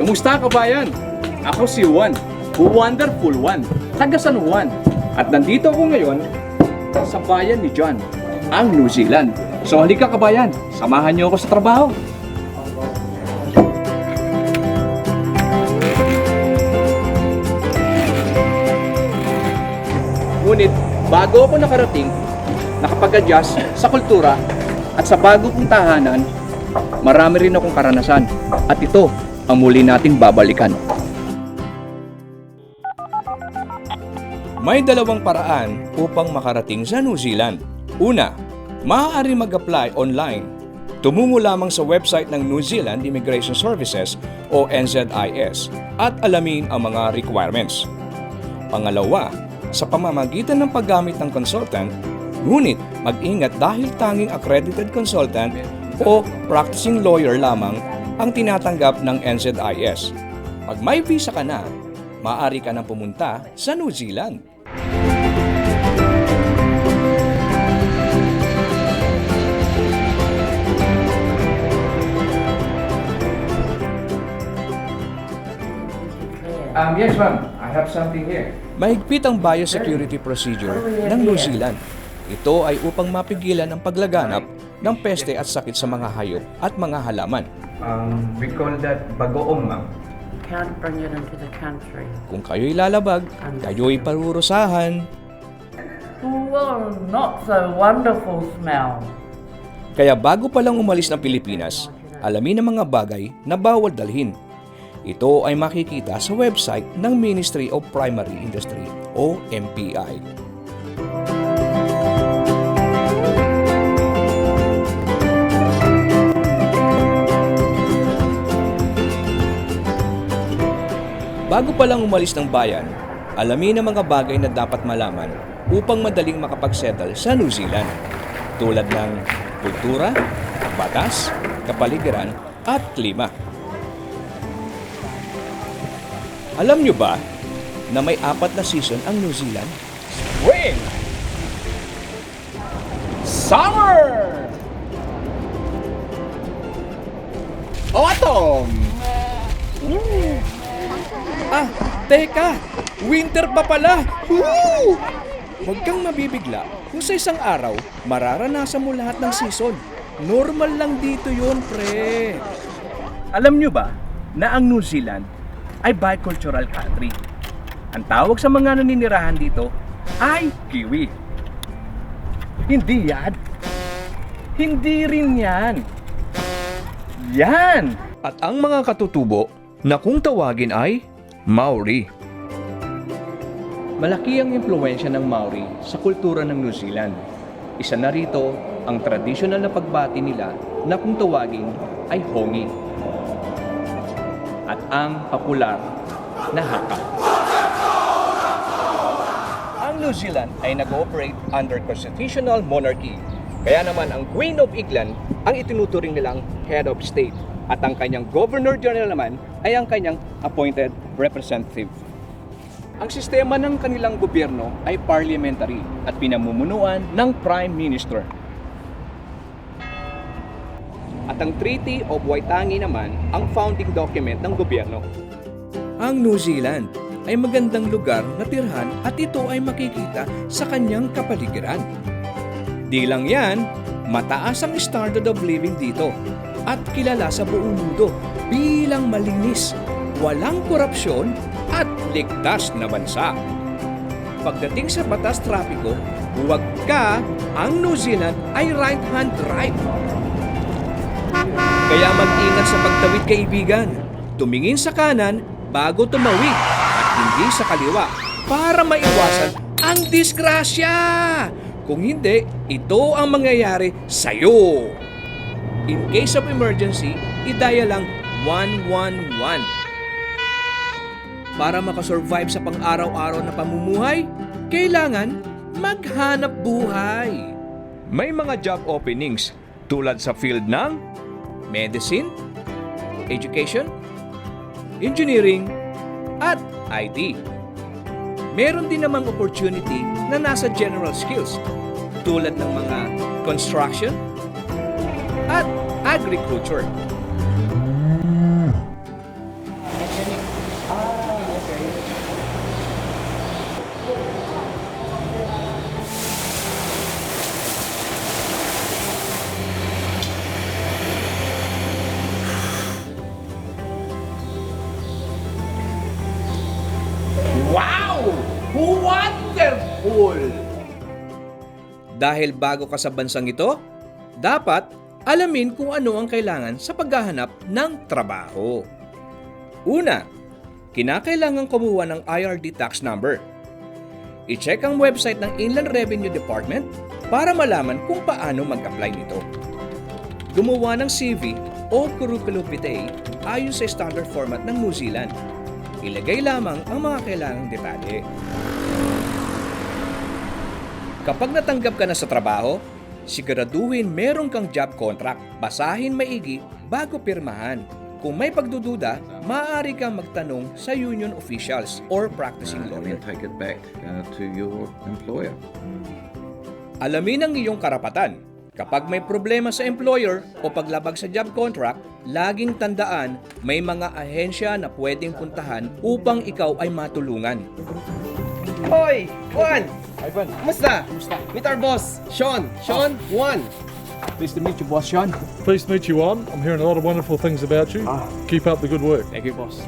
Kumusta kabayan? Ako si Juan, Wonderful Juan, taga San Juan. At nandito ako ngayon sa bayan ni John, ang New Zealand. So halika kabayan, samahan niyo ako sa trabaho. Ngunit bago ako nakarating, nakapag-adjust sa kultura at sa bago kong tahanan, marami rin akong karanasan. At ito ang muli nating babalikan. May dalawang paraan upang makarating sa New Zealand. Una, maaari mag-apply online. Tumungo lamang sa website ng New Zealand Immigration Services o NZIS at alamin ang mga requirements. Pangalawa, sa pamamagitan ng paggamit ng consultant, ngunit mag-ingat dahil tanging accredited consultant o practicing lawyer lamang ang tinatanggap ng NZIS. Pag may visa ka na, maaari ka nang pumunta sa New Zealand. Yes ma'am, I have something here. Mahigpit ang biosecurity procedure ng New Zealand. Ito ay upang mapigilan ang paglaganap ng peste at sakit sa mga hayop at mga halaman. We call that bagoong ma'am. Can't bring it into the country. Kung kayo'y lalabag, kayo'y parurusahan. Oh, not so wonderful smell. Kaya bago pa lang umalis ng Pilipinas, alamin ang mga bagay na bawal dalhin. Ito ay makikita sa website ng Ministry of Primary Industry o MPI. Bago pa lang umalis ng bayan, alamin ang mga bagay na dapat malaman upang madaling makapagsettle sa New Zealand, tulad ng kultura, batas, kapaligiran at klima. Alam nyo ba na may 4 na season ang New Zealand? Spring! Summer! Autumn! Ah, teka! Winter pa pala! Woo! Huwag kang mabibigla kung sa isang araw mararanasan mo lahat ng season. Normal lang dito yun, pre. Alam nyo ba na ang New Zealand ay bicultural country? Ang tawag sa mga naninirahan dito ay Kiwi. Hindi yan. Hindi rin yan. Yan! At ang mga katutubo na kung tawagin ay Maori. Malaki ang impluwensya ng Maori sa kultura ng New Zealand. Isa na rito ang tradisyonal na pagbati nila na kung tawagin ay hongi. At ang popular na haka. Ang New Zealand ay nag-ooperate under constitutional monarchy. Kaya naman ang Queen of England ang itinuturing nilang head of state. At ang kanyang Governor General naman ay ang kanyang appointed representative. Ang sistema ng kanilang gobyerno ay parliamentary at pinamumunuan ng Prime Minister. At ang Treaty of Waitangi naman ang founding document ng gobyerno. Ang New Zealand ay magandang lugar na tirhan at ito ay makikita sa kanyang kapaligiran. Di lang yan, mataas ang standard of living dito at kilala sa buong mundo bilang malinis, walang korupsyon at ligtas na bansa. Pagdating sa batas trapiko, huwag ka, ang New Zealand ay right-hand drive. Kaya mag-ingat sa pagtawid, kaibigan. Tumingin sa kanan bago tumawid at hindi sa kaliwa para maiwasan ang disgrasya. Kung hindi, ito ang mangyayari sa'yo. In case of emergency, i-dial lang 111. Para makasurvive sa pang-araw-araw na pamumuhay, kailangan maghanap buhay. May mga job openings tulad sa field ng medicine, education, engineering, at IT. Meron din namang opportunity na nasa general skills tulad ng mga construction at agriculture. Wow! Wonderful! Dahil bago ka sa bansang ito, dapat alamin kung ano ang kailangan sa paghahanap ng trabaho. Una, kinakailangan kumuha ng IRD tax number. I-check ang website ng Inland Revenue Department para malaman kung paano mag-apply nito. Gumawa ng CV o curriculum vitae ayon sa standard format ng New Zealand. Ilagay lamang ang mga kailangang detalye. Kapag natanggap ka na sa trabaho, siguraduhin meron kang job contract. Basahin maigi bago pirmahan. Kung may pagdududa, maaari kang magtanong sa union officials or practicing and lawyer. then take it back to your employer. Alamin ang iyong karapatan. Kapag may problema sa employer o paglabag sa job contract, laging tandaan may mga ahensya na pwedeng puntahan upang ikaw ay matulungan. Hoy! Juan! Ivan! Kumusta? Meet our boss, Sean! Sean, Juan! Pleased to meet you, Boss Sean. Pleased to meet you, Juan. I'm hearing a lot of wonderful things about you. Keep up the good work. Thank you, boss.